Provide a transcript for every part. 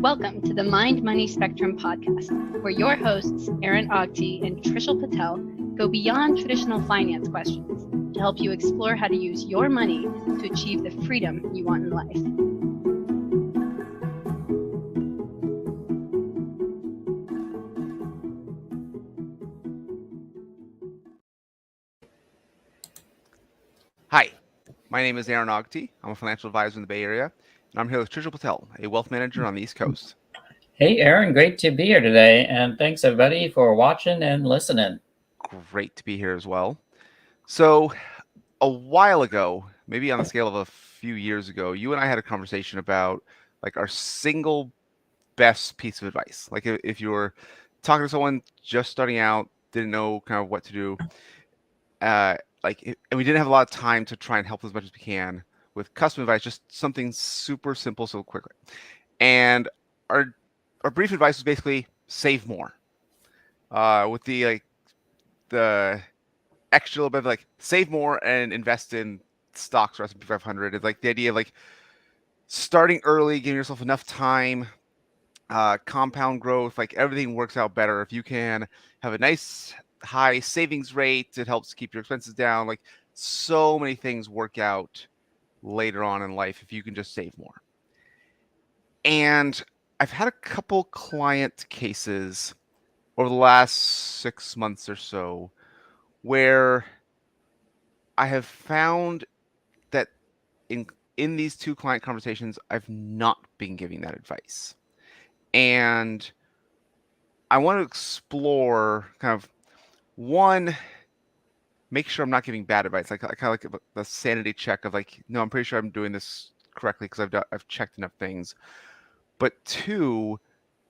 Welcome to the Mind Money Spectrum podcast, where your hosts, Aaron Ogti and Trishul Patel, go beyond traditional finance questions to help you explore how to use your money to achieve the freedom you want in life. Hi, my name is Aaron Ogti. I'm a financial advisor in the Bay Area, and I'm here with Trishul Patel, a wealth manager on the East Coast. Hey, Aaron, great to be here today, and thanks everybody for watching and listening. Great to be here as well. So, a while ago, maybe on the scale of a few years ago, you and I had a conversation about like our single best piece of advice. Like if you were talking to someone just starting out, didn't know kind of what to do, and we didn't have a lot of time to try and help as much as we can with custom advice, just something super simple, so quickly. And our brief advice was basically save more. With the extra little bit of like save more and invest in stocks or S&P 500. It's like the idea of like starting early, giving yourself enough time, compound growth, like everything works out better if you can have a nice high savings rate. It helps keep your expenses down. Like so many things work out later on in life if you can just save more. And I've had a couple client cases over the last 6 months or so where I have found that in these two client conversations, I've not been giving that advice. And I want to explore kind of one, make sure I'm not giving bad advice. Like kind of like the sanity check of like, no, I'm pretty sure I'm doing this correctly because I've checked enough things. But two,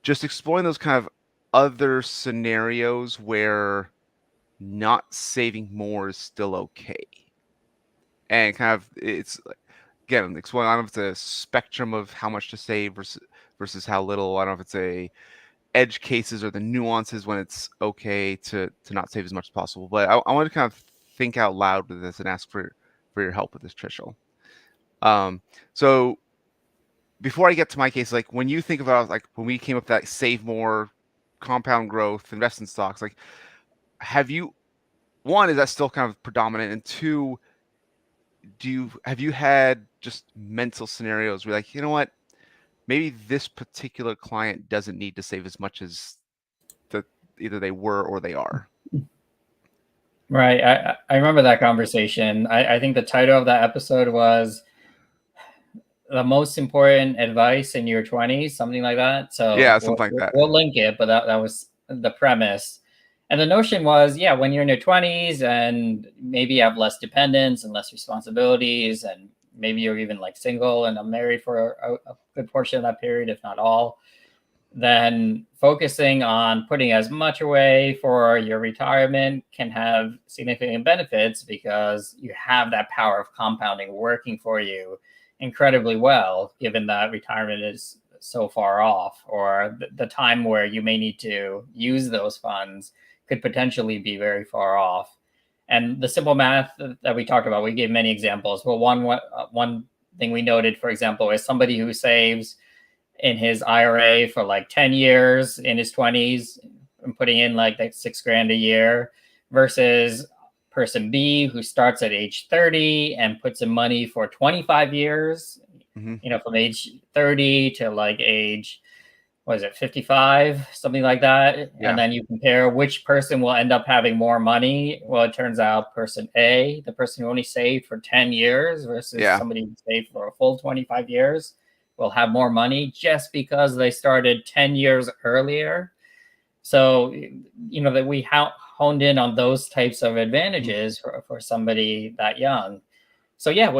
just exploring those kind of other scenarios where not saving more is still okay. And kind of it's again exploring. I don't know if it's a spectrum of how much to save versus how little. I don't know if it's a edge cases or the nuances when it's okay to not save as much as possible. But I want to kind of think out loud with this and ask for your help with this, Trishul. So before I get to my case, like when you think about like when we came up with that save more, compound growth, invest in stocks, like have you, one, is that still kind of predominant? And two, have you had just mental scenarios where like, you know what, maybe this particular client doesn't need to save as much as either they were or they are? Right. I remember that conversation. I think the title of that episode was the most important advice in your 20s, something like that. So yeah, something like that. We'll link it, but that was the premise. And the notion was, yeah, when you're in your 20s and maybe you have less dependence and less responsibilities, and maybe you're even like single and married for a good portion of that period, if not all, then focusing on putting as much away for your retirement can have significant benefits because you have that power of compounding working for you incredibly well, given that retirement is so far off, or the time where you may need to use those funds could potentially be very far off. And the simple math that we talked about, we gave many examples, but one thing we noted, for example, is somebody who saves in his IRA for like 10 years in his 20s and putting in like $6,000 a year versus person B who starts at age 30 and puts in money for 25 years, from age 30 to like age, 55, something like that. Yeah. And then you compare which person will end up having more money. Well, it turns out person A, the person who only saved for 10 years versus somebody who saved for a full 25 years, will have more money just because they started 10 years earlier. So, that we honed in on those types of advantages for somebody that young. So, yeah,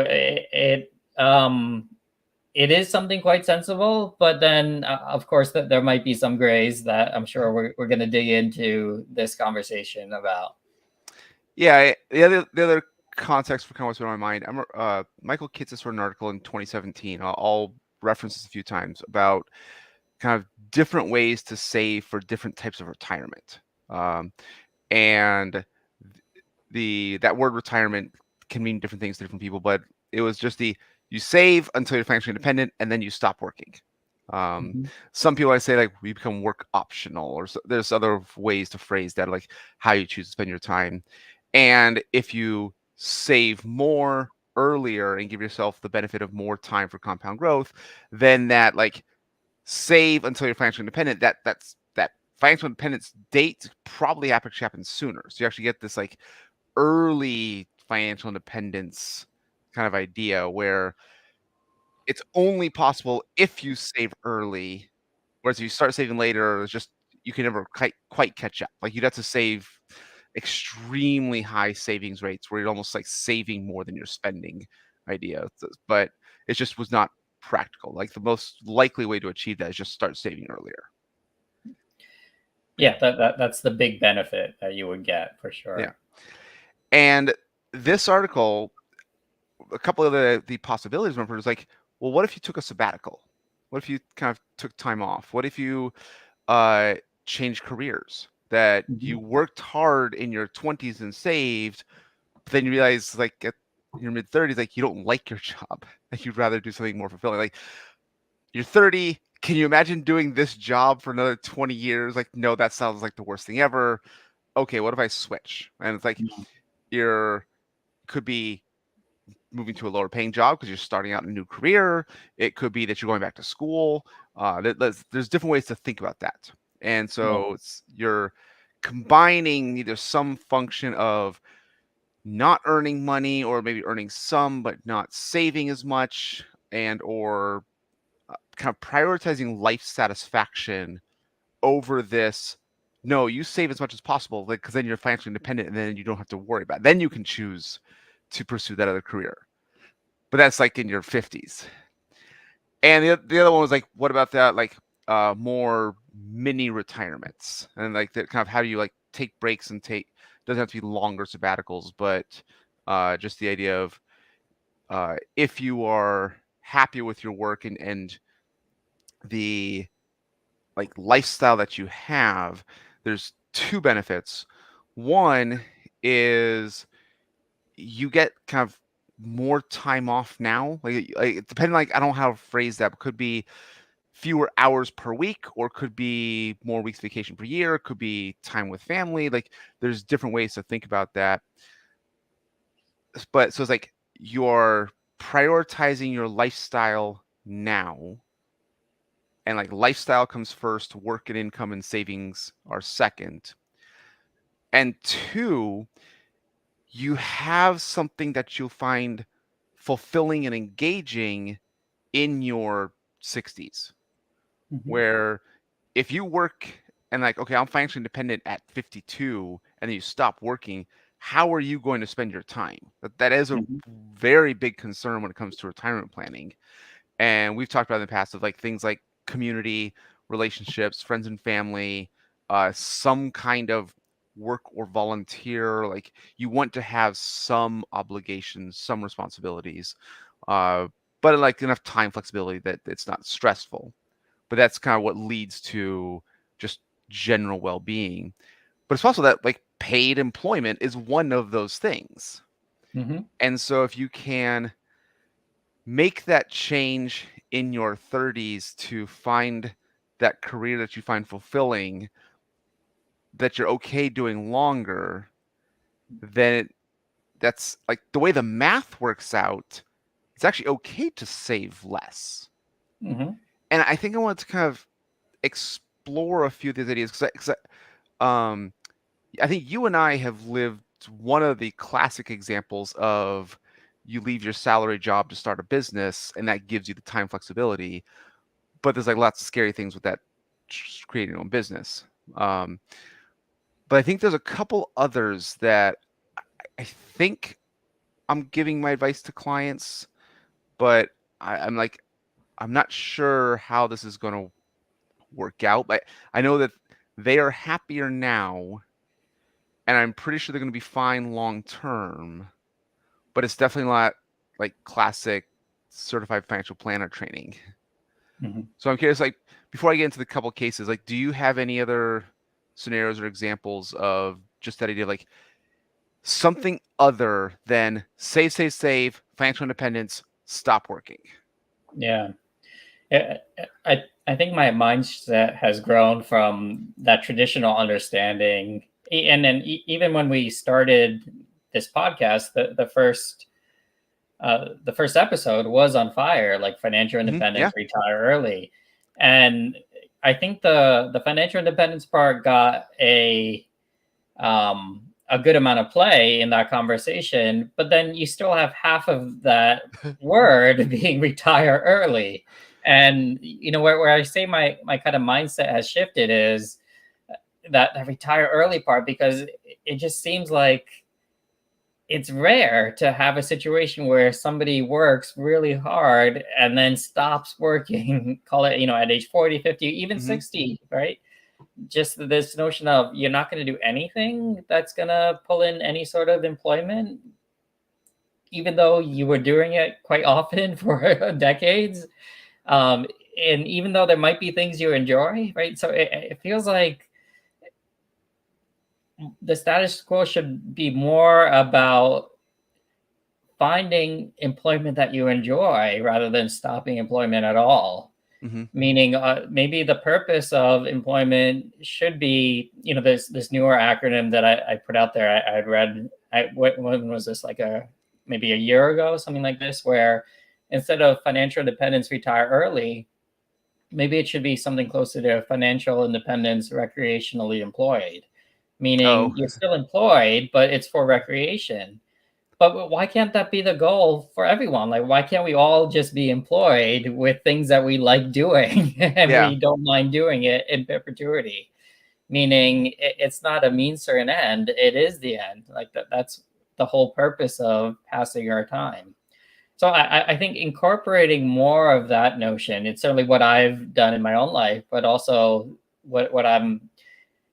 it is something quite sensible, but then, of course, there might be some grays that I'm sure we're going to dig into this conversation about. Yeah, the other context for kind of what's been on my mind, Michael Kitces wrote an article in 2017. I'll reference this a few times about kind of different ways to save for different types of retirement. And that word retirement can mean different things to different people, but it was just you save until you're financially independent and then you stop working. Mhm. Some people I say like we become work optional, or there's other ways to phrase that, like how you choose to spend your time. And if you save more earlier and give yourself the benefit of more time for compound growth, then that like save until you're financially independent. That financial independence date probably actually happens sooner. So you actually get this like early financial independence kind of idea where it's only possible if you save early, whereas if you start saving later, it's just you can never quite catch up. Like you'd have to save extremely high savings rates where you're almost like saving more than you're spending idea. But it just was not practical. Like the most likely way to achieve that is just start saving earlier. Yeah, that's the big benefit that you would get for sure. Yeah. And this article, a couple of the possibilities were like, well, what if you took a sabbatical? What if you kind of took time off? What if you change careers? That you worked hard in your 20s and saved, but then you realize like at your mid 30s, like you don't like your job. Like you'd rather do something more fulfilling. Like you're 30. Can you imagine doing this job for another 20 years? Like, no, that sounds like the worst thing ever. Okay, what if I switch? And it's like you're could be moving to a lower paying job because you're starting out in a new career. It could be that you're going back to school. There's different ways to think about that. And so you're combining either some function of not earning money or maybe earning some but not saving as much, and or kind of prioritizing life satisfaction over this. No, you save as much as possible, like because then you're financially independent and then you don't have to worry about it. Then you can choose to pursue that other career. But that's like in your 50s. And the other one was like, what about that? Like more mini retirements, and like that kind of how do you like take breaks and take, doesn't have to be longer sabbaticals, but just the idea of if you are happy with your work and the like lifestyle that you have, there's two benefits. One is you get kind of more time off now. Like depending, like I don't know how to phrase that, but could be fewer hours per week, or could be more weeks vacation per year, could be time with family. Like there's different ways to think about that. But so it's like you're prioritizing your lifestyle now, and like lifestyle comes first, work and income and savings are second. And two, you have something that you'll find fulfilling and engaging in your 60s, where if you work and like, okay, I'm financially independent at 52 and then you stop working, how are you going to spend your time? That is a very big concern when it comes to retirement planning. And we've talked about in the past of like things like community, relationships, friends and family, some kind of work or volunteer. Like you want to have some obligations, some responsibilities, but like enough time flexibility that it's not stressful. But that's kind of what leads to just general well-being. But it's also that like paid employment is one of those things. And so if you can make that change in your 30s to find that career that you find fulfilling, that you're okay doing longer, then that's like the way the math works out. It's actually okay to save less. And I think I want to kind of explore a few of these ideas because I think you and I have lived one of the classic examples of you leave your salary job to start a business, and that gives you the time flexibility. But there's like lots of scary things with that, creating your own business. But I think there's a couple others that I think I'm giving my advice to clients, but I'm like, I'm not sure how this is going to work out. But I know that they are happier now, and I'm pretty sure they're going to be fine long term. But it's definitely not like classic certified financial planner training. So I'm curious, like before I get into the couple cases, like do you have any other scenarios or examples of just that idea of like something other than save, financial independence, stop working? Yeah. I think my mindset has grown from that traditional understanding, and then even when we started this podcast, the first episode was on fire, like financial independence, Yeah. retire early, and I think the financial independence part got a good amount of play in that conversation, but then you still have half of that word being retire early. And where I say my kind of mindset has shifted is that retire early part, because it just seems like it's rare to have a situation where somebody works really hard and then stops working, call it, at age 40, 50, even 60, right? Just this notion of you're not going to do anything that's going to pull in any sort of employment, even though you were doing it quite often for decades. Um, and even though there might be things you enjoy, right? So it feels like the status quo should be more about finding employment that you enjoy rather than stopping employment at all. Meaning, maybe the purpose of employment should be, there's this newer acronym that I put out there. I'd read. When was this? Like maybe a year ago, something like this, where instead of financial independence, retire early, maybe it should be something closer to financial independence, recreationally employed. Meaning, you're still employed, but it's for recreation. But why can't that be the goal for everyone? Like, why can't we all just be employed with things that we like doing and we don't mind doing it in perpetuity? Meaning, it's not a means to an end; it is the end. Like that's the whole purpose of passing our time. So I think incorporating more of that notion, it's certainly what I've done in my own life, but also what I'm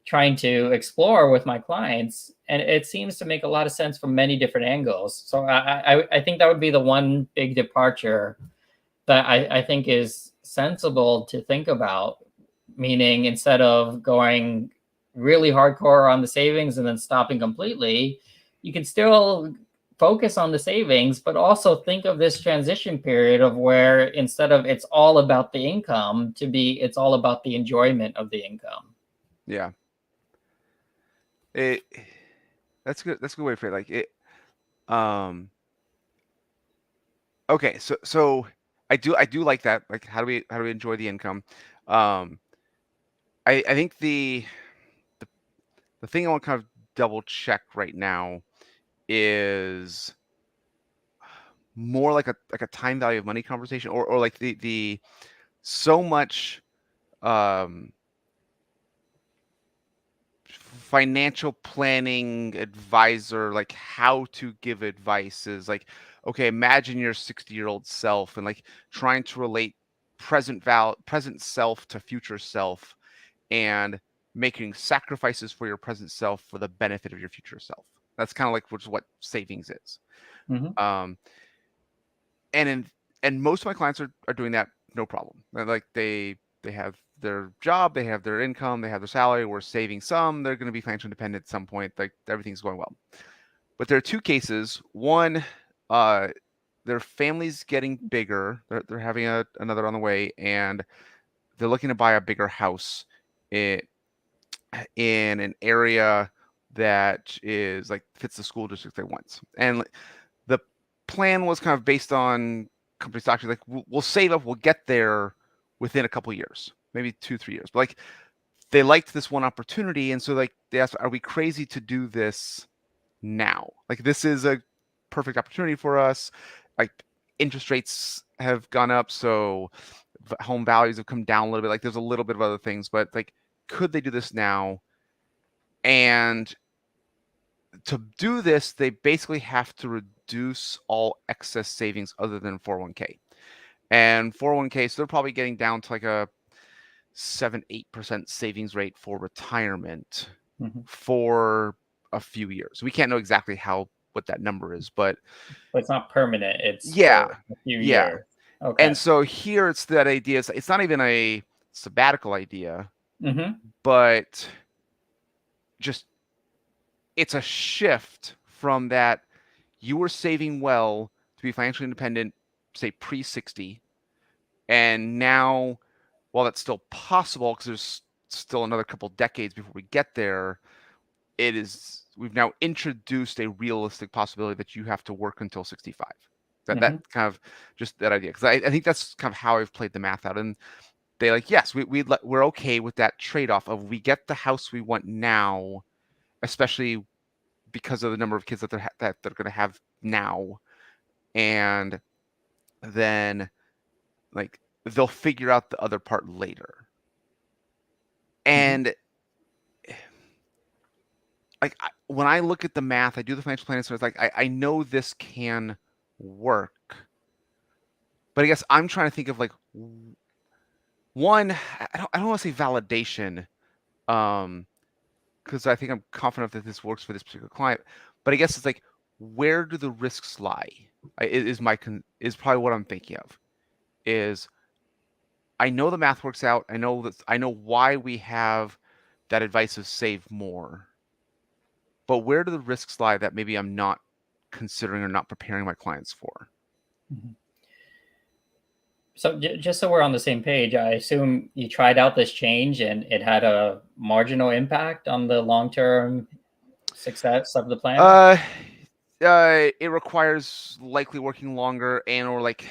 trying to explore with my clients, and it seems to make a lot of sense from many different angles. So I think that would be the one big departure that I think is sensible to think about. Meaning, instead of going really hardcore on the savings and then stopping completely, you can still focus on the savings, but also think of this transition period of where instead of it's all about the income to be it's all about the enjoyment of the income. Yeah. That's good. That's a good way to phrase it. Like it. Okay. So I do like that. Like how do we enjoy the income? Um, I think the thing I want to kind of double check right now is more like a time value of money conversation, or like the so much financial planning advisor, like how to give advice is like, okay, imagine your 60-year-old self and like trying to relate present self to future self and making sacrifices for your present self for the benefit of your future self. That's kind of like which is what savings is. Um, and in and most of my clients are doing that no problem. Like they have their job, they have their income, they have their salary. We're saving some. They're going to be financially independent at some point. Like everything's going well. But there are two cases. One, their family's getting bigger. They're having another on the way, and they're looking to buy a bigger house in an area that is like fits the school district they want. And the plan was kind of based on company stocks. Like we'll save up, we'll get there within a couple of years, maybe 2-3 years. But like they liked this one opportunity, and so like they asked, "Are we crazy to do this now? Like this is a perfect opportunity for us. Like interest rates have gone up, so home values have come down a little bit. Like there's a little bit of other things, but like could they do this now?" And to do this, they basically have to reduce all excess savings other than 401k. And 401k, so they're probably getting down to like a 7-8% savings rate for retirement for a few years. We can't know exactly what that number is, but it's not permanent. It's yeah, for a few yeah. years. Okay. And so here it's that idea. It's not even a sabbatical idea, Mm-hmm. but just it's a shift from that you were saving well to be financially independent, say pre-60, And now, while that's still possible, because there's still another couple decades before we get there, we've now introduced a realistic possibility that you have to work until 65. That kind of just that idea, because I think that's kind of how I've played the math out. And they like, yes, we're okay with that trade-off of we get the house we want now, especially because of the number of kids that they're going to have now, and then like they'll figure out the other part later. And like when I look at the math, I do the financial planning, so it's like I know this can work, but I guess I'm trying to think of like one. I don't want to say validation, because I think I'm confident that this works for this particular client, but I guess it's like, where do the risks lie? Is probably what I'm thinking of. Is I know the math works out. I know why we have that advice of save more. But where do the risks lie that maybe I'm not considering or not preparing my clients for? So just so we're on the same page, I assume you tried out this change and it had a marginal impact on the long-term success of the plan? It requires likely working longer, or like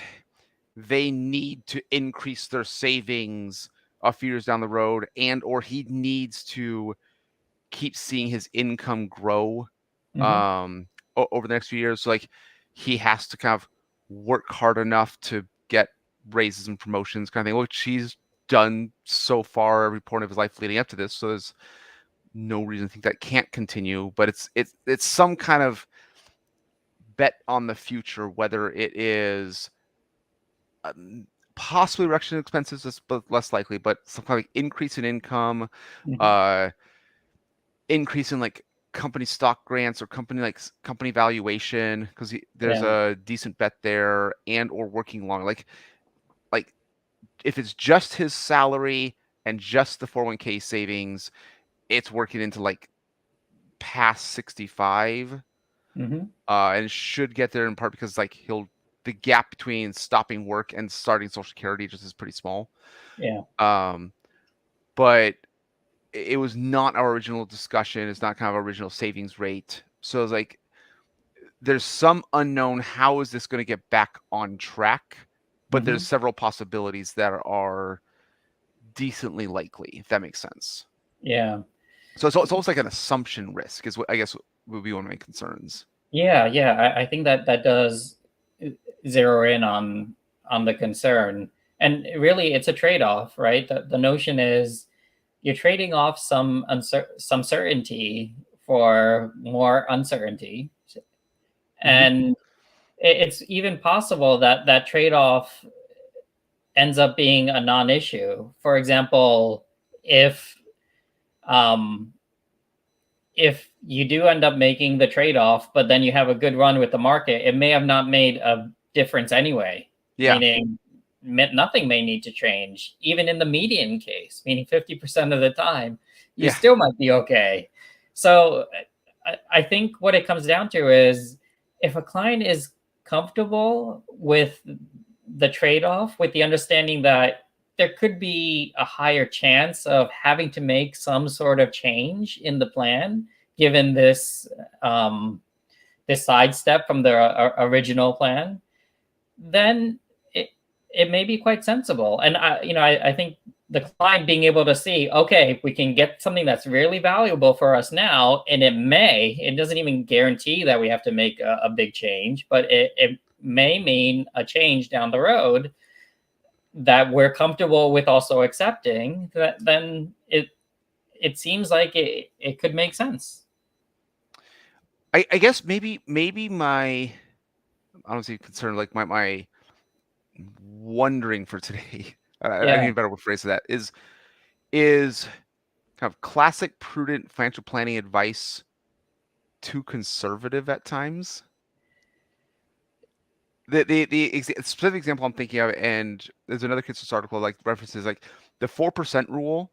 they need to increase their savings a few years down the road, or he needs to keep seeing his income grow over the next few years. So like he has to kind of work hard enough to get raises and promotions, kind of thing, which he's done so far every point of his life leading up to this. So there's no reason to think that can't continue. But it's some kind of bet on the future, whether it is possibly reduction in expenses, but less likely, but some kind of like increase in income, increase in like company stock grants or company valuation, because there's a decent bet there, and or working longer. Like if it's just his salary and just the 401k savings, it's working into like past 65, and should get there in part because like the gap between stopping work and starting Social Security just is pretty small. But it was not our original discussion. It's not kind of our original savings rate. So it's like there's some unknown. How is this going to get back on track? But there's several possibilities that are decently likely, if that makes sense. Yeah. So it's almost like an assumption risk is what I guess would be one of my concerns. Yeah. I think that does zero in on the concern. And really, it's a trade-off, right? The notion is you're trading off some certainty for more uncertainty. And it's even possible that that trade-off ends up being a non-issue. For example, if you do end up making the trade-off, but then you have a good run with the market, it may have not made a difference anyway. Meaning nothing may need to change, even in the median case, meaning 50% of the time, you still might be okay. So I think what it comes down to is if a client is comfortable with the trade-off, with the understanding that there could be a higher chance of having to make some sort of change in the plan, given this this sidestep from the original plan, then it may be quite sensible. And I think the client being able to see, okay, we can get something that's really valuable for us now, and it doesn't even guarantee that we have to make a big change, but it may mean a change down the road that we're comfortable with also accepting, that then it seems like it could make sense. I guess maybe my, I don't see concern, like my wondering for today, I need a better phrase of that, is kind of classic prudent financial planning advice too conservative at times? The specific example I'm thinking of, and there's another Kitsos article like references like the 4% rule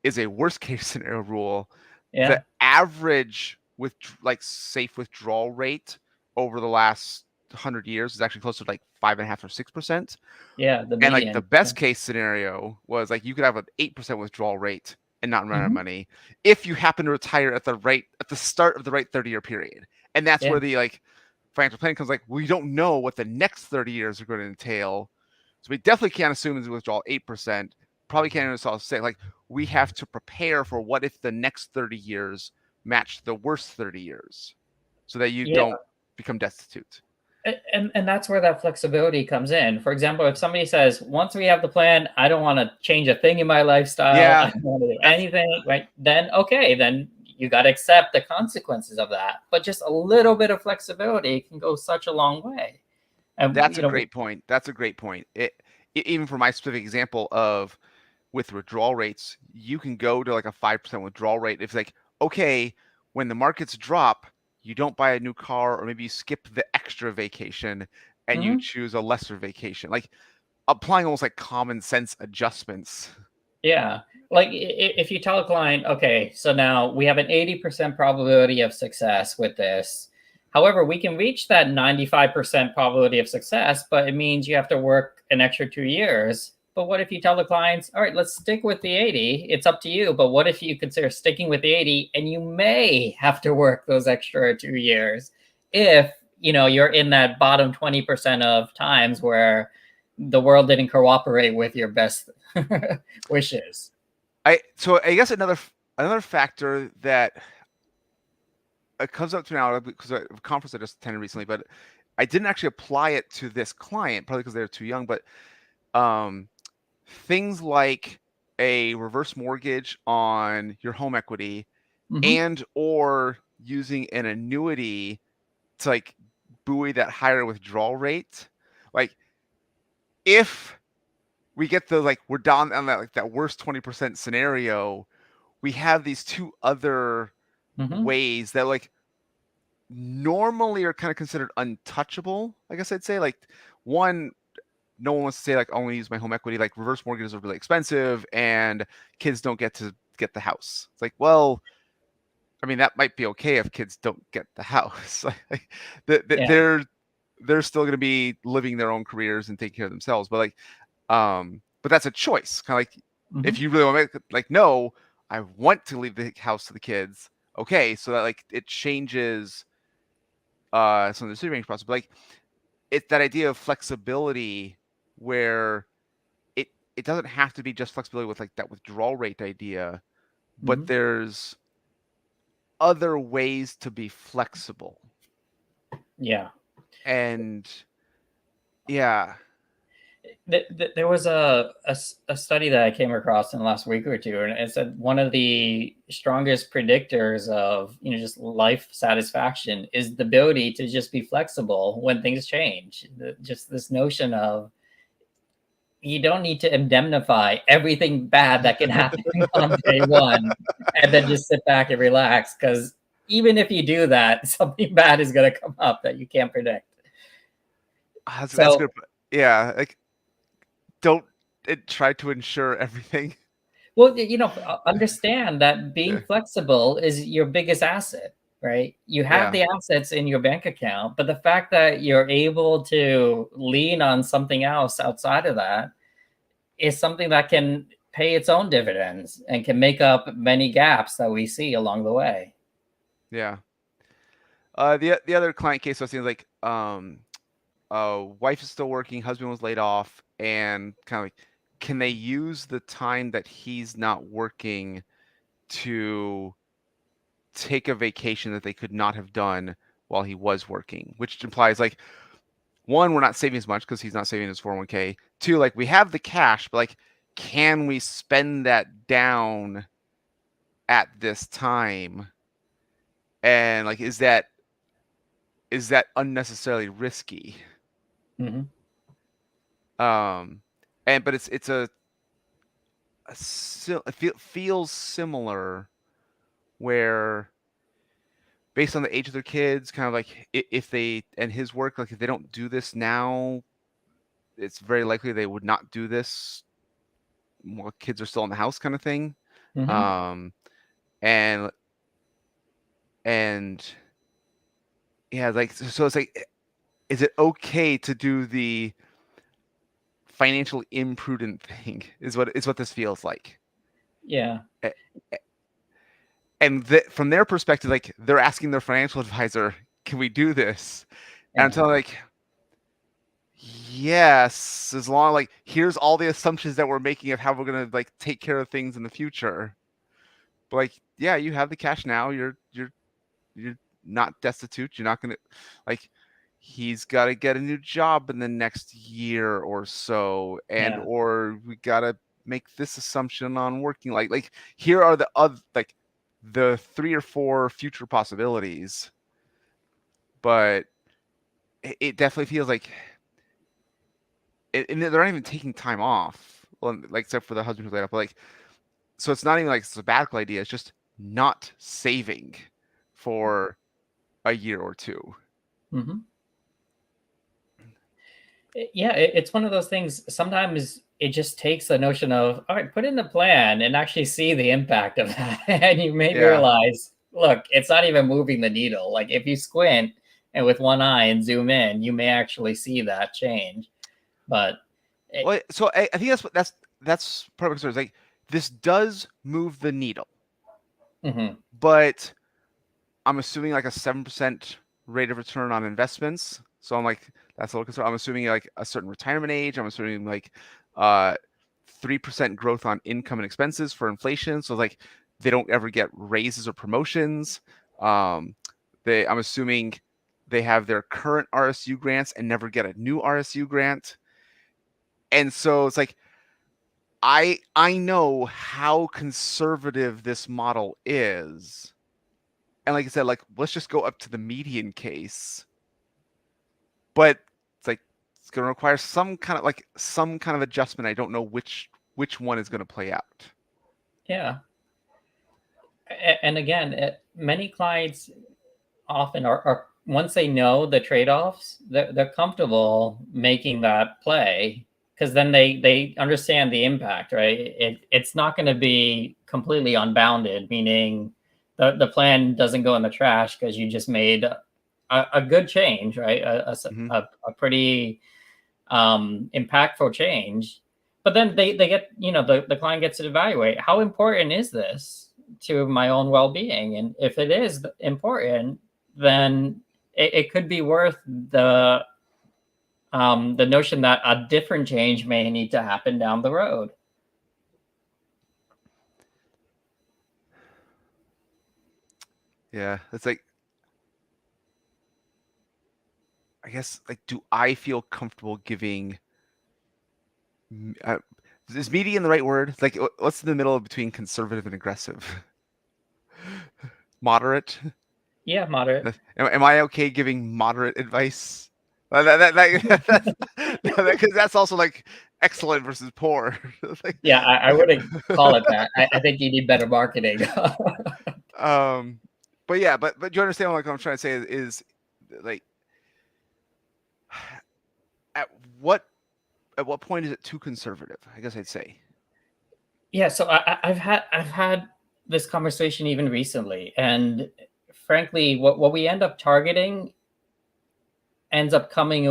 is a worst case scenario rule. The average with like safe withdrawal rate over the last 100 years is actually closer to like 5.5 or 6%. Yeah, the And like the median. best case scenario was like you could have an 8% withdrawal rate and not run out of Hmm. money if you happen to retire at the start of the right 30-year period. And that's Yeah. where the like financial planning comes like, we don't know what the next 30 years are going to entail. So we definitely can't assume it's withdrawal 8%. Probably can't even say like we have to prepare for what if the next 30 years match the worst 30 years so that you Yeah. don't become destitute. And that's where that flexibility comes in. For example, if somebody says, once we have the plan, I don't want to change a thing in my lifestyle, I Yeah, don't want to do that's anything, right? Then okay, then you got to accept the consequences of that. But just a little bit of flexibility can go such a long way. And that's a great point. That's a great point. Even for my specific example of with withdrawal rates, you can go to like a 5% withdrawal rate. If like, okay, when the markets drop, you don't buy a new car, or maybe you skip the extra vacation and you Mhm. choose a lesser vacation. Like applying almost like common sense adjustments. Yeah. Like if you tell a client, okay, so now we have an 80% probability of success with this. However, we can reach that 95% probability of success, but it means you have to work an extra 2 years. But what if you tell the clients, all right, let's stick with the 80? It's up to you. But what if you consider sticking with the 80 and you may have to work those extra 2 years if you're in that bottom 20% of times where the world didn't cooperate with your best wishes. So I guess another factor that it comes up to now because of a conference I just attended recently, but I didn't actually apply it to this client, probably because they're too young. But things like a reverse mortgage on your home equity, Mm-hmm. and or using an annuity to like buoy that higher withdrawal rate. Like if we get the like we're down on that like that worst 20% scenario, we have these two other Mm-hmm. ways that like normally are kind of considered untouchable. I guess I'd say like one, no one wants to say like I only use my home equity. Like reverse mortgages are really expensive and kids don't get to get the house. It's like, well, I mean that might be okay if kids don't get the house. Like, Yeah. they're still going to be living their own careers and taking care of themselves. But like, but that's a choice. Kind of like Mm-hmm. if you really want to make like, no, I want to leave the house to the kids. Okay, so that like it changes some of the decision making process. But like it's that idea of flexibility where it doesn't have to be just flexibility with like that withdrawal rate idea, but Mm-hmm. there's other ways to be flexible. Yeah. And yeah. There was a study that I came across in the last week or two, and it said one of the strongest predictors of just life satisfaction is the ability to just be flexible when things change. Just this notion of you don't need to indemnify everything bad that can happen on day one and then just sit back and relax. Because even if you do that, something bad is going to come up that you can't predict. That's good. Yeah. Like don't try to insure everything. Well, understand that being Yeah. flexible is your biggest asset, right? You have Yeah. the assets in your bank account, but the fact that you're able to lean on something else outside of that is something that can pay its own dividends and can make up many gaps that we see along the way. Yeah. The other client case I was seeing like wife is still working, husband was laid off, and kind of like can they use the time that he's not working to take a vacation that they could not have done while he was working, which implies like one, we're not saving as much because he's not saving his 401k. Two, like we have the cash, but like can we spend that down at this time? And like is that unnecessarily risky? Mm-hmm. But it's it feels similar where based on the age of their kids, kind of like if they and his work, like if they don't do this now, it's very likely they would not do this while kids are still in the house, kind of thing. Mm-hmm. Um, and yeah, like so it's like is it okay to do the financial imprudent thing? Is what this feels like. Yeah. And from their perspective, like they're asking their financial advisor, "Can we do this?" And I'm Yeah. telling like, yes, as long like here's all the assumptions that we're making of how we're gonna like take care of things in the future. But like, yeah, you have the cash now. You're not destitute. You're not gonna like. He's got to get a new job in the next year or so, and Yeah. or we got to make this assumption on working. Like here are the other like the 3 or 4 future possibilities, but it definitely feels like and they're not even taking time off. Well, like except for the husband who's laid off, but like so it's not even like a sabbatical idea. It's just not saving for a year or two. Hmm. Yeah, it's one of those things. Sometimes it just takes the notion of, all right, put in the plan and actually see the impact of that. And you may Yeah. realize, look, it's not even moving the needle. Like if you squint and with one eye and zoom in, you may actually see that change. But Well, so I think that's part of the concern. Like this does move the needle, mhm, but I'm assuming like a 7% rate of return on investments. So I'm like, that's a little concern. I'm assuming like a certain retirement age. I'm assuming like 3% growth on income and expenses for inflation. So like they don't ever get raises or promotions. I'm assuming they have their current RSU grants and never get a new RSU grant. And so it's like I know how conservative this model is. And like I said, like let's just go up to the median case. But it's like it's gonna require some kind of adjustment. I don't know which one is gonna play out. yeah. And again, many clients often are once they know the trade-offs, they're comfortable making that play because then they understand the impact, right? It's not going to be completely unbounded, meaning the plan doesn't go in the trash because you just made a good change, right? Mm-hmm. A pretty impactful change. But then they get, the client gets to evaluate how important is this to my own well-being, and if it is important, then it could be worth the notion that a different change may need to happen down the road. Yeah, it's like I guess like do I feel comfortable giving uh, is median the right word? It's like what's in the middle between conservative and aggressive? Moderate? Yeah, moderate. Am I okay giving moderate advice? Because that's also like excellent versus poor. Like, Yeah, I wouldn't call it that. I think you need better marketing. but yeah, but you understand what I'm trying to say is like at what at what point is it too conservative? I guess I'd say. Yeah, so I've had this conversation even recently, and frankly, what we end up targeting ends up coming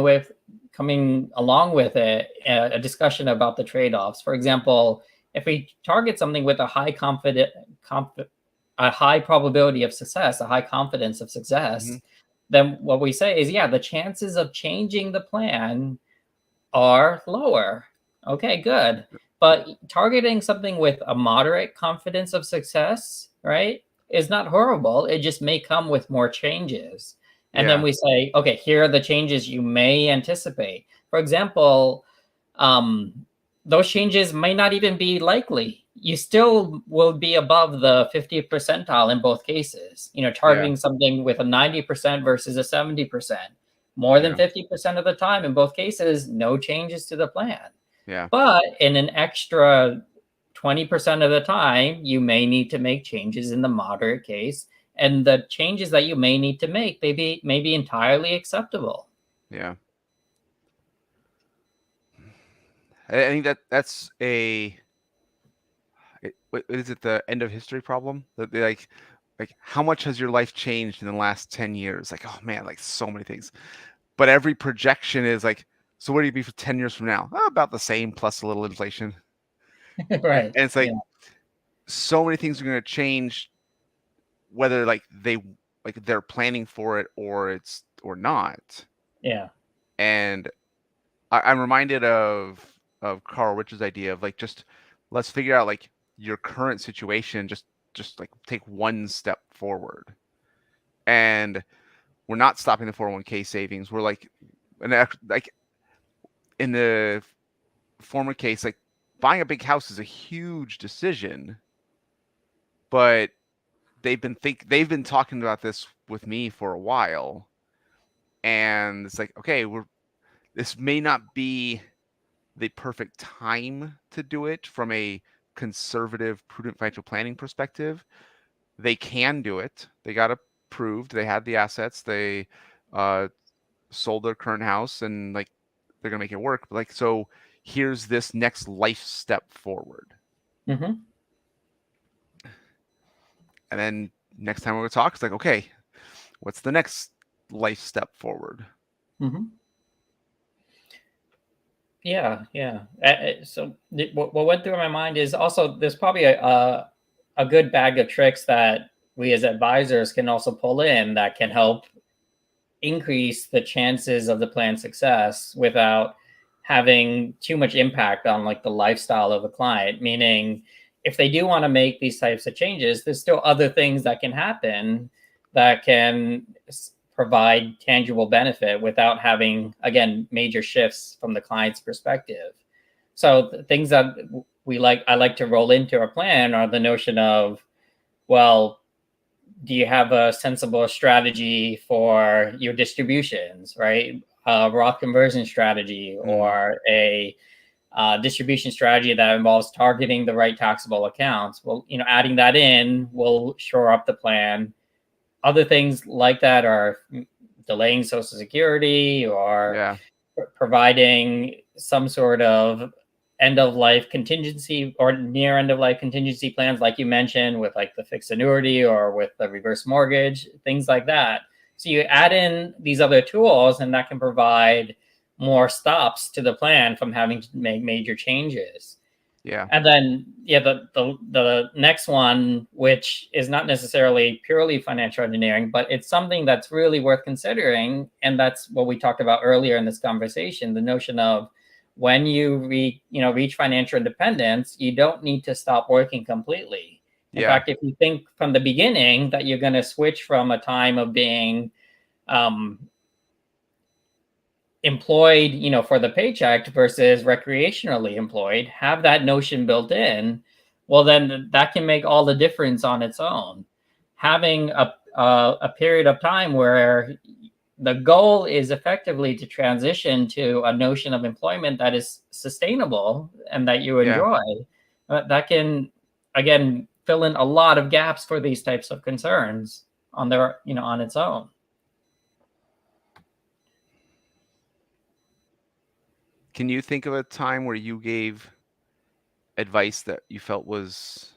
along with it a discussion about the trade-offs. For example, if we target something with a a high probability of success, a high confidence of Mm-hmm. success, then what we say is, yeah, the chances of changing the plan are lower. Okay, good. But targeting something with a moderate confidence of success, right, is not horrible. It just may come with more changes. And then Yeah. we say, okay, here are the changes you may anticipate. For example, um, those changes may not even be likely. You still will be above the 50th percentile in both cases. Yeah. Targeting something with a 90% versus a 70%. More than Yeah. 50% of the time, in both cases, no changes to the plan. Yeah. But in an extra 20% of the time, you may need to make changes in the moderate case. And the changes that you may need to make may be entirely acceptable. Yeah. I think that's what is it, the end of history problem? That they like how much has your life changed in the last 10 years? Like, oh man, like so many things. but every projection is like, so where do you be for 10 years from now? Oh, about the same plus a little inflation. Right. And it's like so many things are going to change, whether like they're planning for it or not. Yeah. And I'm reminded of Carl Rich's idea of like, just let's figure out like your current situation, just like take one step forward. And we're not stopping the 401k savings. We're like, like in the former case, like buying a big house is a huge decision, but they've been talking about this with me for a while, and it's like, okay, this may not be the perfect time to do it from a conservative, prudent financial planning perspective. They can do it. They got approved. They had the assets. They sold their current house, and like they're gonna make it work. But like, so here's this next life step forward. Mm-hmm. And then next time we're gonna talk, it's like, okay, what's the next life step forward? Mm-hmm. Yeah, yeah. So what went through my mind is also there's probably a good bag of tricks that we as advisors can also pull in that can help increase the chances of the plan success without having too much impact on like the lifestyle of a client. Meaning, if they do want to make these types of changes, there's still other things that can happen that can provide tangible benefit without having, again, major shifts from the client's perspective. So things that I like to roll into our plan are the notion of, well, do you have a sensible strategy for your distributions, right? A Roth conversion strategy or a distribution strategy that involves targeting the right taxable accounts. Well, adding that in will shore up the plan. Other things like that are delaying Social Security or providing some sort of end of life contingency or near end of life contingency plans, like you mentioned, with like the fixed annuity or with the reverse mortgage, things like that. So you add in these other tools, and that can provide more stops to the plan from having to make major changes. Yeah. And then, the next one, which is not necessarily purely financial engineering, but it's something that's really worth considering. And that's what we talked about earlier in this conversation, the notion of when you reach financial independence, you don't need to stop working completely. In fact, if you think from the beginning that you're going to switch from a time of being employed, for the paycheck versus recreationally employed, have that notion built in, well, then that can make all the difference on its own. Having a period of time where the goal is effectively to transition to a notion of employment that is sustainable and that you enjoy, that can, again, fill in a lot of gaps for these types of concerns on its own. Can you think of a time where you gave advice that you felt was,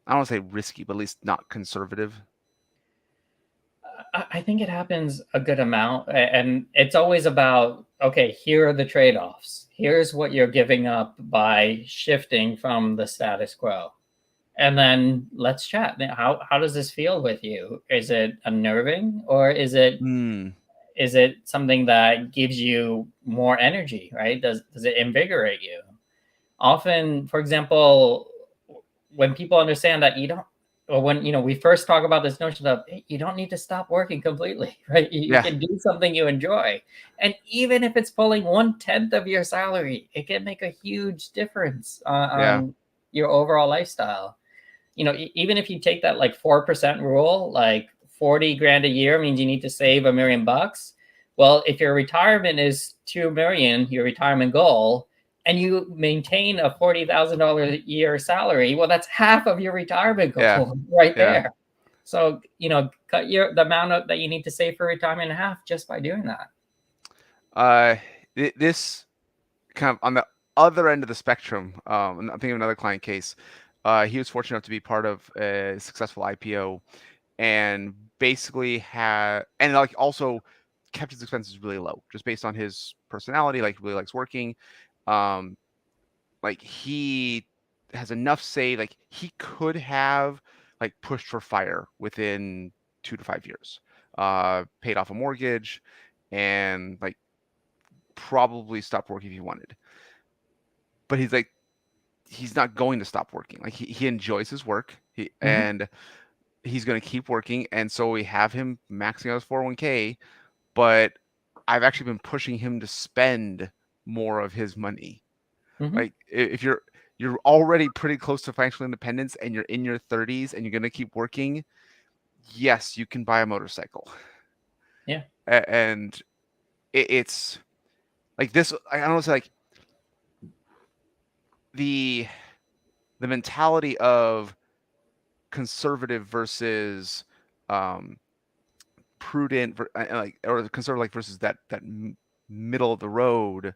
I don't want to say risky, but at least not conservative? I think it happens a good amount. And it's always about, okay, here are the trade-offs. Here's what you're giving up by shifting from the status quo. And then let's chat. How does this feel with you? Is it unnerving, or is it something that gives you more energy, right? Does it invigorate you? Often, for example, when people understand that when we first talk about this notion of, hey, you don't need to stop working completely, right? You can do something you enjoy, and even if it's pulling 1/10 of your salary, it can make a huge difference on your overall lifestyle. Even if you take that like 4% rule, like 40 grand a year means you need to save $1 million. Well, if your retirement is 2 million, your retirement goal, and you maintain a $40,000 a year salary, well, that's half of your retirement goal right there. So, cut the amount that you need to save for retirement in half just by doing that. This kind of on the other end of the spectrum, I'm thinking of another client case. He was fortunate enough to be part of a successful IPO, and basically also kept his expenses really low, just based on his personality. Like, really likes working. Like, he has enough saved. Like, he could have like pushed for fire within 2 to 5 years, paid off a mortgage, and like probably stopped working if he wanted. But he's not going to stop working. Like, he enjoys his work. And he's going to keep working. And so we have him maxing out his 401k, but I've actually been pushing him to spend more of his money. Like, if you're already pretty close to financial independence and you're in your 30s and you're going to keep working, yes, you can buy a motorcycle. Yeah. And it's like this. I don't know. It's like the mentality of conservative versus prudent, like, or conservative like versus that middle of the road.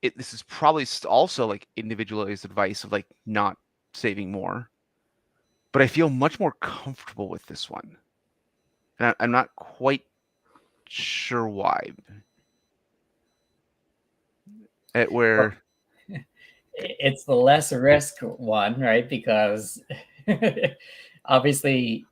This is probably also like individualized advice of like not saving more, but I feel much more comfortable with this one, and I'm not quite sure why. It's the less risk one, right? Because obviously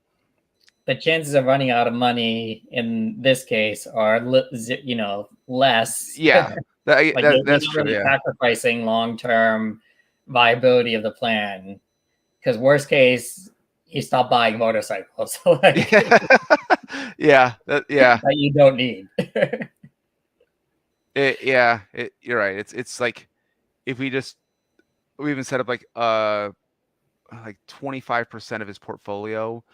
the chances of running out of money in this case are, less. Yeah, that's true. Really Yeah, sacrificing long-term viability of the plan, because worst case, you stop buying motorcycles. So like, yeah, that you don't need. You're right. It's like if we even set up like 25% of his portfolio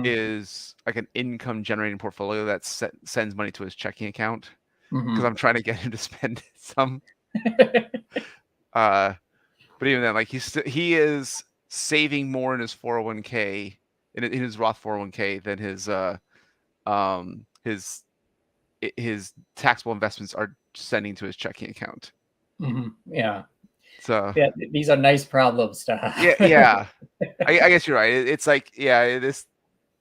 is like an income generating portfolio that sends money to his checking account, because I'm trying to get him to spend some. But even then, like, he is saving more in his 401k, in his Roth 401k, than his taxable investments are sending to his checking account. Yeah. So yeah, these are nice problems to have. Yeah. I guess you're right. It's like, the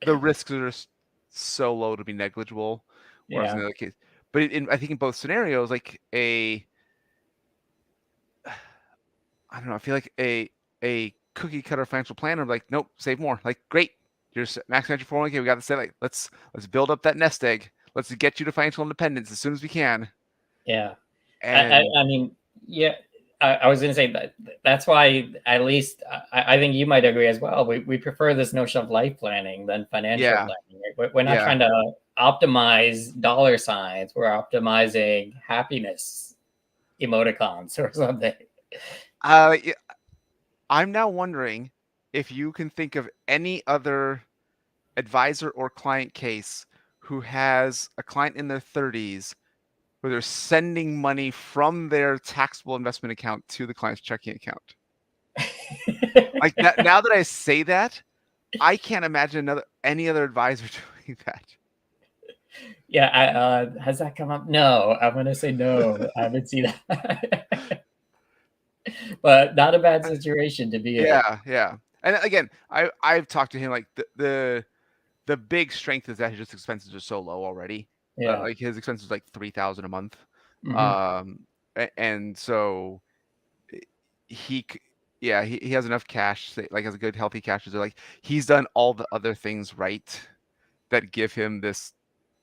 risks are just so low to be negligible. Whereas in the other case, but I think in both scenarios, like I don't know, I feel like a cookie cutter financial planner, like, nope, save more. Like, great, you're maxing out your 401k. We got to say, like, let's build up that nest egg. Let's get you to financial independence as soon as we can. Yeah. And I mean, yeah, I was going to say that's why, at least I think you might agree as well. We prefer this notion of life planning than financial planning. Right? We're not trying to optimize dollar signs. We're optimizing happiness emoticons or something. I'm now wondering if you can think of any other advisor or client case who has a client in their 30s where they're sending money from their taxable investment account to the client's checking account. Like, now that I say that, I can't imagine any other advisor doing that. Yeah, has that come up? No, I'm going to say no. I haven't seen that. But not a bad situation to be in. Yeah. And again, I've talked to him, like, the big strength is that his expenses are so low already. Yeah. Like, his expenses like $3,000 a month. And so he has enough cash, like, has a good healthy cash reserve. Like, he's done all the other things right that give him this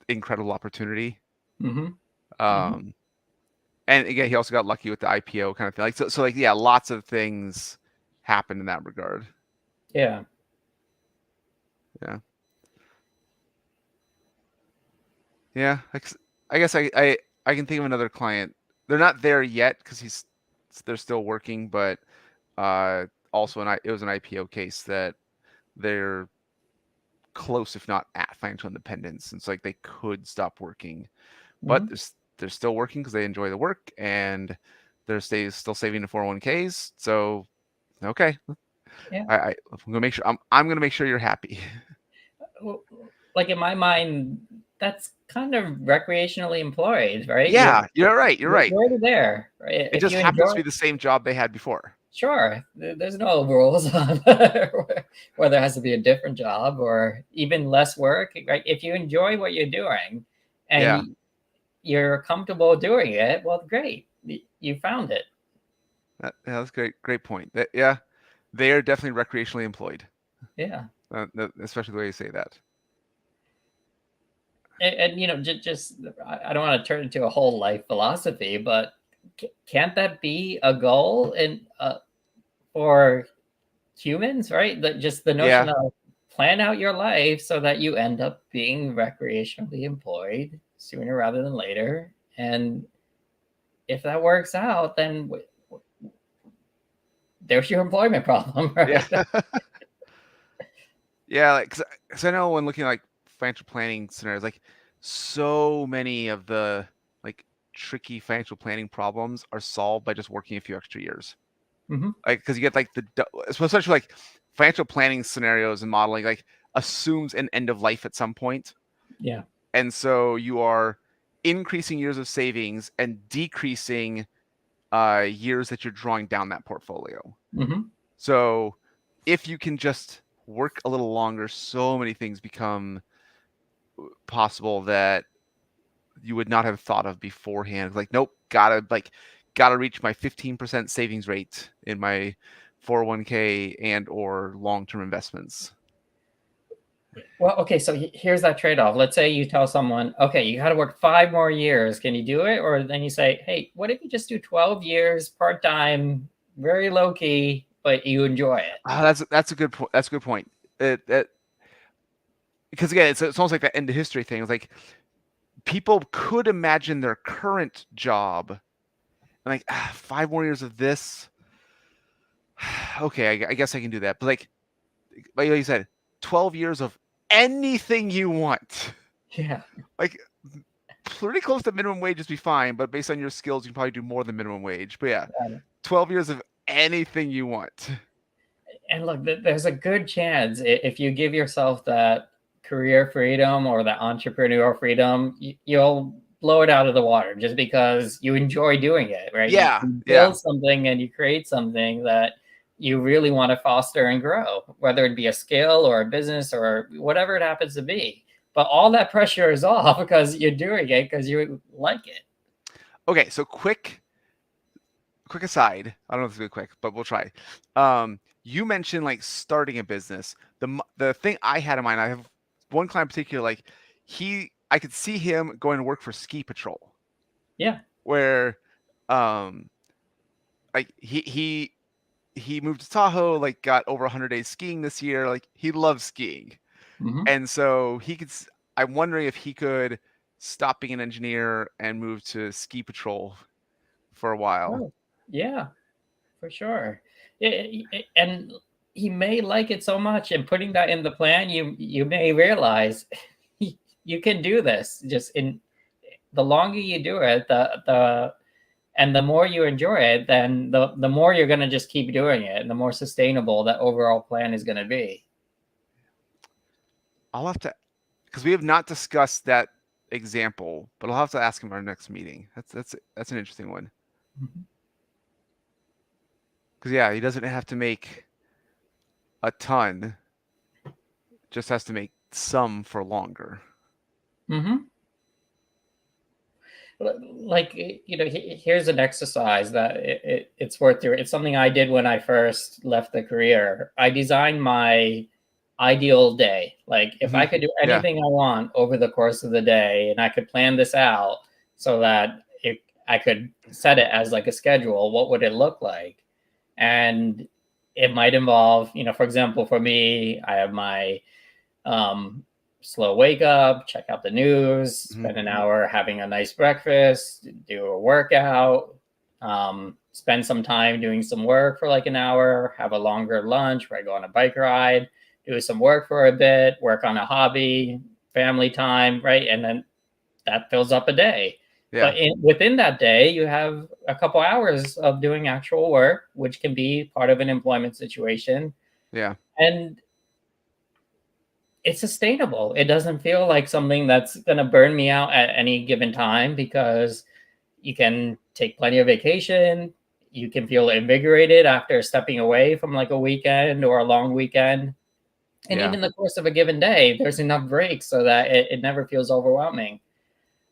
incredible opportunity. And again, he also got lucky with the IPO kind of thing. Like, so like, lots of things happened in that regard. Yeah. I guess I can think of another client. They're not there yet because they're still working, but also it was an IPO case that they're close, if not at financial independence. And it's like they could stop working, but they're still working because they enjoy the work, and they're still saving the 401ks. So, okay. Yeah. I'm gonna make sure I'm gonna make sure you're happy. Like, in my mind, that's kind of recreationally employed, right? Yeah, you're right. You're already there, right? It just happens to be the same job they had before. Sure. There's no rules on whether it has to be a different job or even less work, right? If you enjoy what you're doing, and you're comfortable doing it, well, great. You found it. That's great point. They are definitely recreationally employed. Yeah. Especially the way you say that. And just I don't want to turn into a whole life philosophy, but can't that be a goal for humans, right? Just the notion of plan out your life so that you end up being recreationally employed sooner rather than later. And if that works out, then there's your employment problem, right? Yeah, like, cause I know when looking at like financial planning scenarios, like so many of the like tricky financial planning problems are solved by just working a few extra years. Mm-hmm. Like, because you get like especially like financial planning scenarios and modeling, like assumes an end of life at some point. Yeah. And so you are increasing years of savings and decreasing years that you're drawing down that portfolio. Mm-hmm. So if you can just work a little longer, so many things become possible that you would not have thought of beforehand. Like, nope, gotta reach my 15% savings rate in my 401k and or long-term investments. Well, okay, so here's that trade-off. Let's say you tell someone, okay, you got to work 5 more years. Can you do it? Or then you say, hey, what if you just do 12 years part-time, very low-key, but you enjoy it? That's a good point. That's a good point. Because again, it's almost like that end of history thing. It's like people could imagine their current job and like 5 more years of this. Okay, I guess I can do that. But like you said, 12 years of anything you want. Yeah. Like pretty close to minimum wage just be fine, but based on your skills, you can probably do more than minimum wage. But yeah, 12 years of anything you want. And look, there's a good chance if you give yourself that career freedom or that entrepreneurial freedom, you'll blow it out of the water just because you enjoy doing it, right? Yeah. You build something and you create something that you really want to foster and grow, whether it be a skill or a business or whatever it happens to be. But all that pressure is off because you're doing it because you like it. Okay, so quick aside. I don't know if it's good quick, but we'll try. You mentioned like starting a business. The thing I had in mind, I have one client in particular, like I could see him going to work for Ski Patrol. Yeah. Where like he moved to Tahoe, like got over 100 days skiing this year. Like he loves skiing. Mm-hmm. And so I'm wondering if he could stop being an engineer and move to Ski Patrol for a while. Oh, yeah, for sure. And he may like it so much, and putting that in the plan, you may realize you can do this. Just in the longer you do it, and the more you enjoy it, then the more you're going to just keep doing it, and the more sustainable that overall plan is going to be. I'll have to, because we have not discussed that example, but I'll have to ask him at our next meeting. That's an interesting one. Because yeah, he doesn't have to make a ton, just has to make some for longer. Mm-hmm. Like, here's an exercise that it's worth doing. It's something I did when I first left the career. I designed my ideal day. Like if I could do anything I want over the course of the day, and I could plan this out so that I could set it as like a schedule, what would it look like? And it might involve, for example, for me, I have my slow wake up, check out the news, spend an hour having a nice breakfast, do a workout, spend some time doing some work for like an hour, have a longer lunch where I go on a bike ride, do some work for a bit, work on a hobby, family time, right? And then that fills up a day. Yeah. But within that day, you have a couple hours of doing actual work, which can be part of an employment situation. Yeah. And it's sustainable. It doesn't feel like something that's going to burn me out at any given time, because you can take plenty of vacation. You can feel invigorated after stepping away from like a weekend or a long weekend. And even the course of a given day, there's enough breaks so that it never feels overwhelming.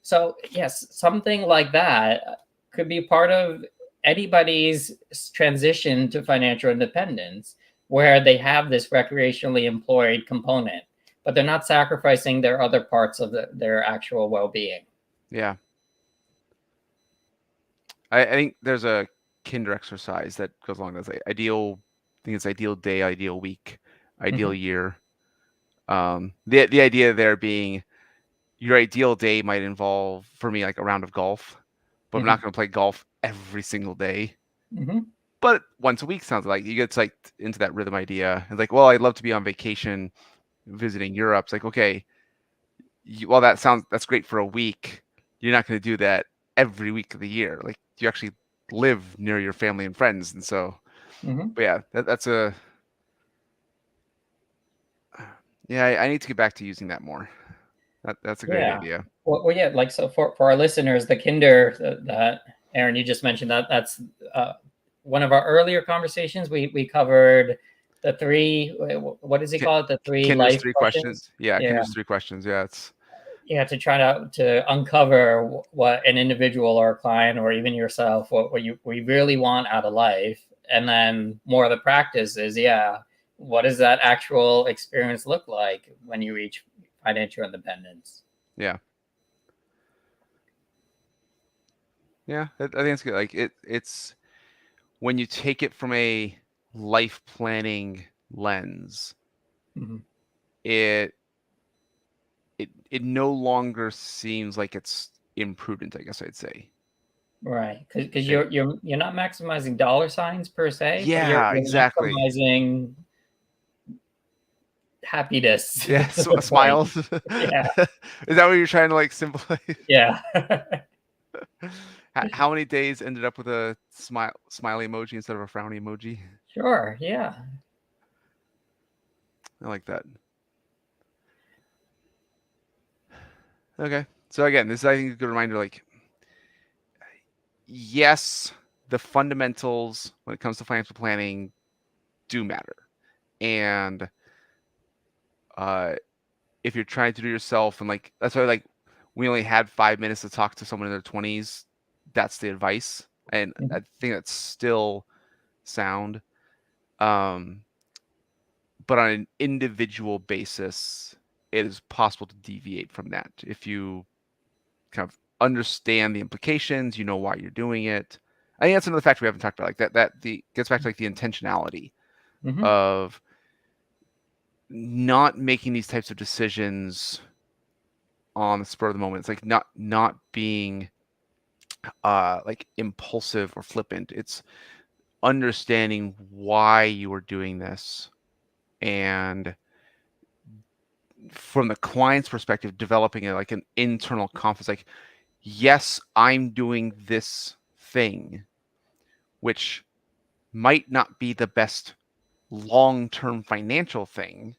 So yes, something like that could be part of anybody's transition to financial independence, where they have this recreationally employed component, but they're not sacrificing their other parts of their actual well-being. Yeah. I think there's a Kinder exercise that goes along with like ideal. I think it's ideal day, ideal week, ideal year. The idea there being your ideal day might involve for me like a round of golf, but I'm not going to play golf every single day. But once a week sounds like you get like into that rhythm idea. It's like, well, I'd love to be on vacation visiting Europe. It's like, okay, well, that's great for a week. You're not going to do that every week of the year. Like you actually live near your family and friends, and so, but yeah, that's a yeah. I need to get back to using that more. That's a great idea. Well, yeah, like so for our listeners, the Kinder that Aaron you just mentioned that's one of our earlier conversations. We covered the three. What does he call it? The three Kinder's life three questions. Yeah, Kinder's 3 questions. Yeah, it's to try to uncover what an individual or a client or even yourself what we really want out of life, and then more of the practice is what does that actual experience look like when you reach financial independence? Yeah. Yeah, I think it's good. Like it's when you take it from a life planning lens, it no longer seems like it's imprudent, I guess I'd say. Right, because you're not maximizing dollar signs per se, but Yeah, you're exactly. maximizing happiness. Yeah, smiles. Yeah. Is that what you're trying to like simplify? Yeah. How many days ended up with a smiley emoji instead of a frowny emoji? Sure. Yeah. I like that. Okay. So again, this is, I think, a good reminder, like, yes, the fundamentals when it comes to financial planning do matter. And if you're trying to do it yourself, and like, that's why, like, we only had 5 minutes to talk to someone in their 20s. That's the advice. And I think that's still sound. But on an individual basis, it is possible to deviate from that. If you kind of understand the implications, you know why you're doing it. I think that's another factor we haven't talked about. Like that gets back to like the intentionality of not making these types of decisions on the spur of the moment. It's like not being like impulsive or flippant. It's understanding why you are doing this, and from the client's perspective, developing like an internal confidence. Like, yes, I'm doing this thing, which might not be the best long-term financial thing,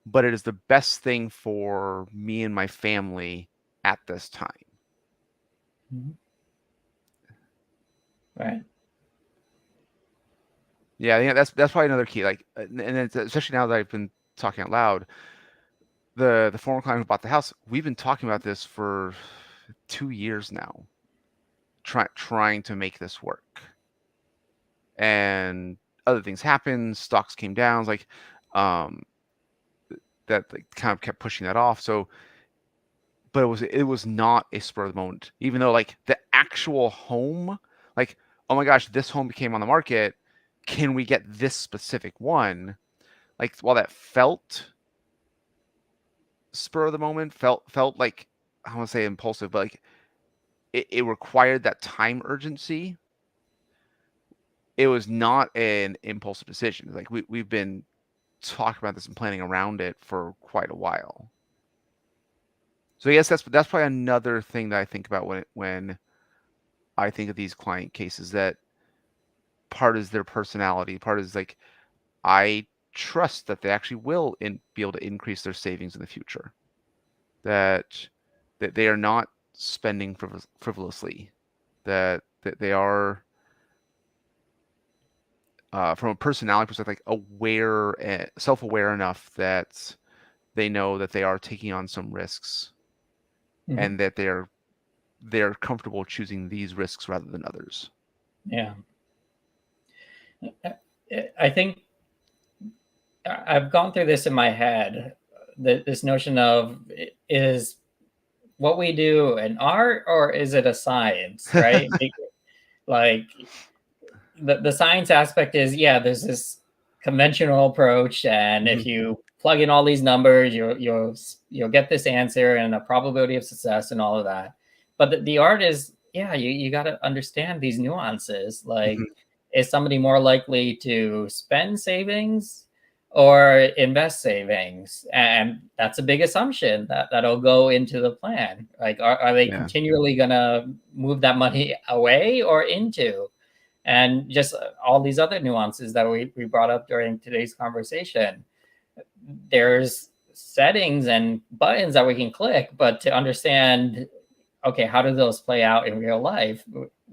but it is the best thing for me and my family at this time. Right. Yeah, I think that's probably another key. Like, and it's, especially now that I've been talking out loud, the former client who bought the house, we've been talking about this for 2 years now, trying to make this work. And other things happened, stocks came down, like that like, kind of kept pushing that off. So, but it was not a spur of the moment, even though like the actual home, like, oh my gosh, this home became on the market. Can we get this specific one? Like, while that felt spur of the moment, felt like, I don't want to say impulsive, but like it required that time urgency. It was not an impulsive decision. Like we've been talking about this and planning around it for quite a while. So yes, that's probably another thing that I think about when I think of these client cases. That part is their personality. Part is like, I trust that they actually will be able to increase their savings in the future. That they are not spending frivolously. That they are, from a personality perspective, like aware, self-aware enough that they know that they are taking on some risks, and that they are they're comfortable choosing these risks rather than others. Yeah. I think I've gone through this in my head, this notion of, is what we do an art or is it a science, right? Like the science aspect is, yeah, there's this conventional approach, and if you plug in all these numbers, you'll get this answer and a probability of success and all of that. But the art is, yeah, you got to understand these nuances. Like, is somebody more likely to spend savings or invest savings? And that's a big assumption that'll go into the plan. Like, are they continually going to move that money away or into? And just all these other nuances that we brought up during today's conversation. There's settings and buttons that we can click, but to understand, okay, how do those play out in real life?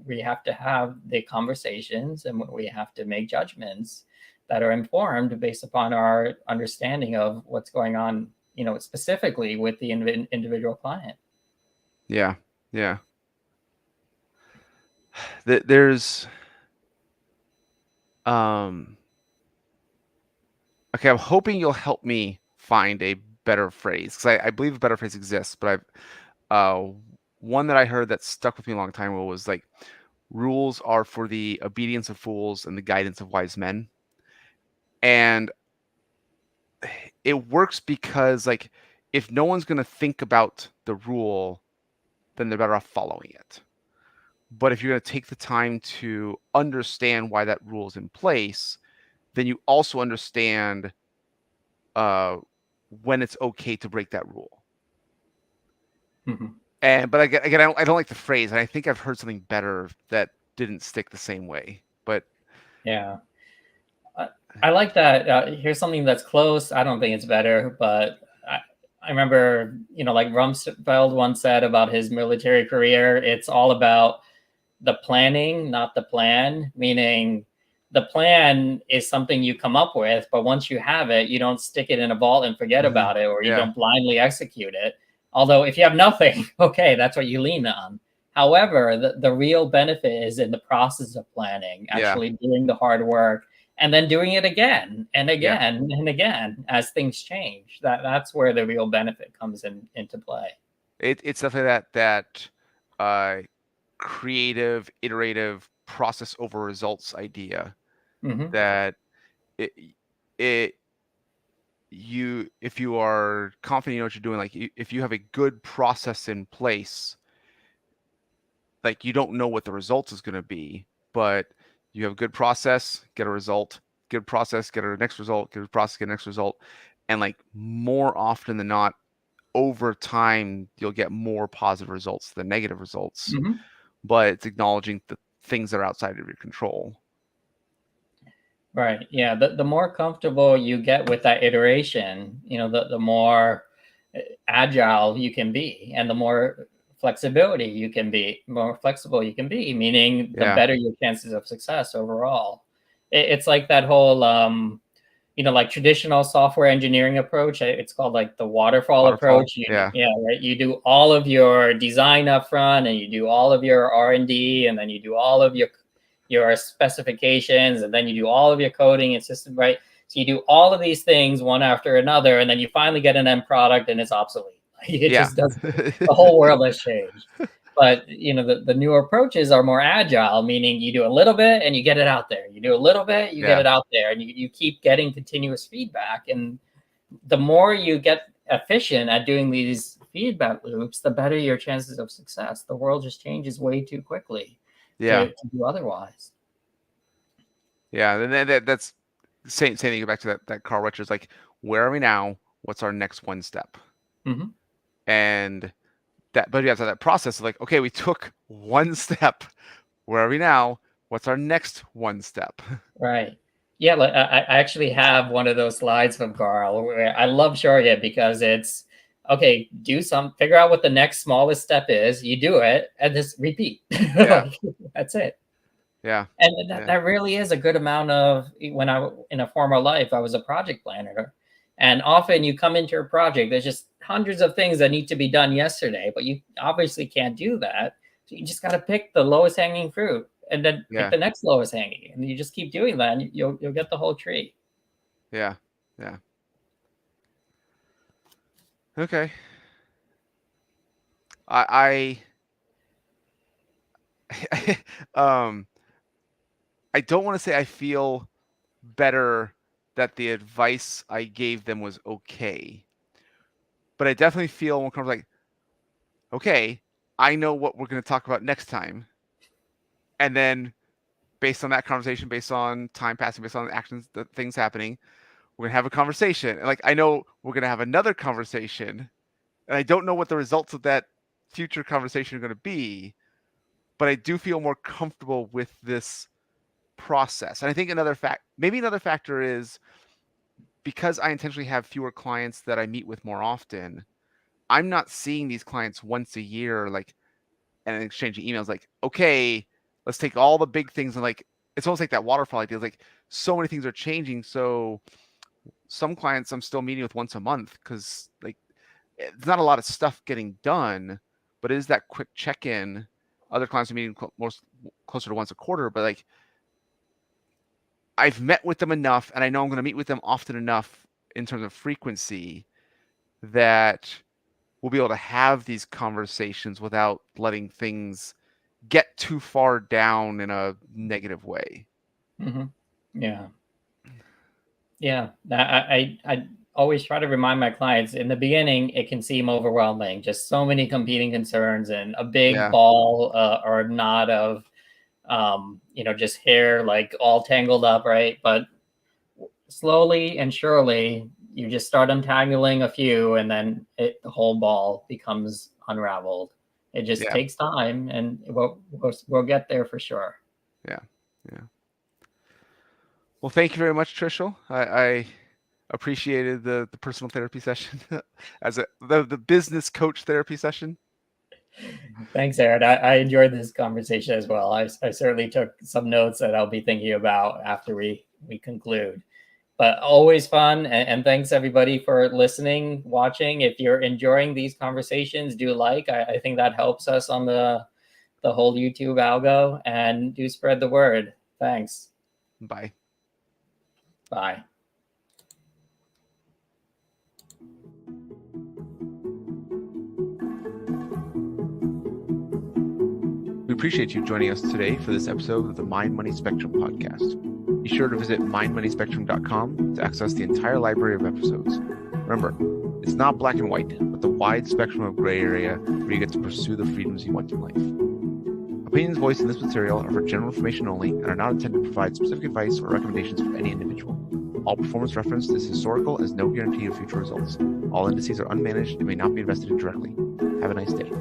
We have to have the conversations, and we have to make judgments that are informed based upon our understanding of what's going on, specifically with the individual client. Yeah. Yeah. There's okay, I'm hoping you'll help me find a better phrase, because I believe a better phrase exists, but I've one that I heard that stuck with me a long time ago was like, rules are for the obedience of fools and the guidance of wise men. And it works because, like, if no one's going to think about the rule, then they're better off following it. But if you're going to take the time to understand why that rule is in place, then you also understand when it's okay to break that rule. But again, I don't like the phrase, and I think I've heard something better that didn't stick the same way. But yeah, I like that. Here's something that's close. I don't think it's better, but I remember, like Rumsfeld once said about his military career, it's all about the planning, not the plan, meaning the plan is something you come up with, but once you have it, you don't stick it in a vault and forget about it, or you don't blindly execute it. Although if you have nothing, okay, that's what you lean on. However, the real benefit is in the process of planning, actually doing the hard work, and then doing it again and again and again as things change. That's where the real benefit comes into play. It's definitely that creative, iterative process over results idea. That if you are confident you know what you're doing, like if you have a good process in place, like you don't know what the result is going to be, but you have a good process, get a result, good process, get a next result, good process, get a next result. And like more often than not, over time, you'll get more positive results than negative results. But it's acknowledging the things that are outside of your control. Right. Yeah. The more comfortable you get with that iteration, the more agile you can be, and the more flexible you can be, meaning the better your chances of success overall. It's like that whole, like traditional software engineering approach. It's called like the waterfall approach. Right. You do all of your design up front, and you do all of your R&D, and then you do all of your specifications, and then you do all of your coding and system, right? So you do all of these things one after another, and then you finally get an end product and it's obsolete. It just doesn't, the whole world has changed. But the newer approaches are more agile, meaning you do a little bit and you get it out there. You do a little bit, you get it out there, and you keep getting continuous feedback. And the more you get efficient at doing these feedback loops, the better your chances of success. The world just changes way too quickly to do otherwise. Yeah, and that's same thing. Go back to that Carl Rutgers, like, where are we now? What's our next one step? And that, but you have to have that process of like, okay, we took one step. Where are we now? What's our next one step? Right. Yeah, like, I actually have one of those slides from Carl where I love showing it, because it's, okay, figure out what the next smallest step is. You do it and just repeat. That's it. Yeah. And that really is a good amount of, in a former life, I was a project planner. And often you come into a project, there's just hundreds of things that need to be done yesterday, but you obviously can't do that. So you just got to pick the lowest hanging fruit and then pick the next lowest hanging. And you just keep doing that and you'll get the whole tree. Yeah. Yeah. Okay. I I don't want to say I feel better that the advice I gave them was okay, but I definitely feel more comfortable like, okay, I know what we're going to talk about next time. And then based on that conversation, based on time passing, based on actions, the things happening, we're going to have a conversation. And like, I know we're going to have another conversation, and I don't know what the results of that future conversation are going to be, but I do feel more comfortable with this process. And I think maybe another factor is because I intentionally have fewer clients that I meet with more often, I'm not seeing these clients once a year, like, and exchanging emails like, okay, let's take all the big things and like, it's almost like that waterfall idea. It's like so many things are changing. So some clients I'm still meeting with once a month because like it's not a lot of stuff getting done, but it is that quick check-in. Other clients are meeting closer to once a quarter, but like I've met with them enough and I know I'm going to meet with them often enough in terms of frequency that we'll be able to have these conversations without letting things get too far down in a negative way. Mm-hmm. Yeah. Yeah. I always try to remind my clients in the beginning, it can seem overwhelming, just so many competing concerns and a big ball or a knot of, just hair like all tangled up. Right. But slowly and surely you just start untangling a few and then the whole ball becomes unraveled. It just takes time and we'll get there for sure. Yeah. Yeah. Well, thank you very much, Trishul. I appreciated the personal therapy session as the business coach therapy session. Thanks, Aaron. I enjoyed this conversation as well. I certainly took some notes that I'll be thinking about after we conclude. But always fun. And thanks everybody for listening, watching. If you're enjoying these conversations, do like. I think that helps us on the whole YouTube algo, and do spread the word. Thanks. Bye. Bye. We appreciate you joining us today for this episode of the Mind Money Spectrum podcast. Be sure to visit mindmoneyspectrum.com to access the entire library of episodes. Remember, it's not black and white, but the wide spectrum of gray area where you get to pursue the freedoms you want in life. Opinions voiced in this material are for general information only and are not intended to provide specific advice or recommendations for any individual. All performance referenced is historical as no guarantee of future results. All indices are unmanaged and may not be invested in directly. Have a nice day.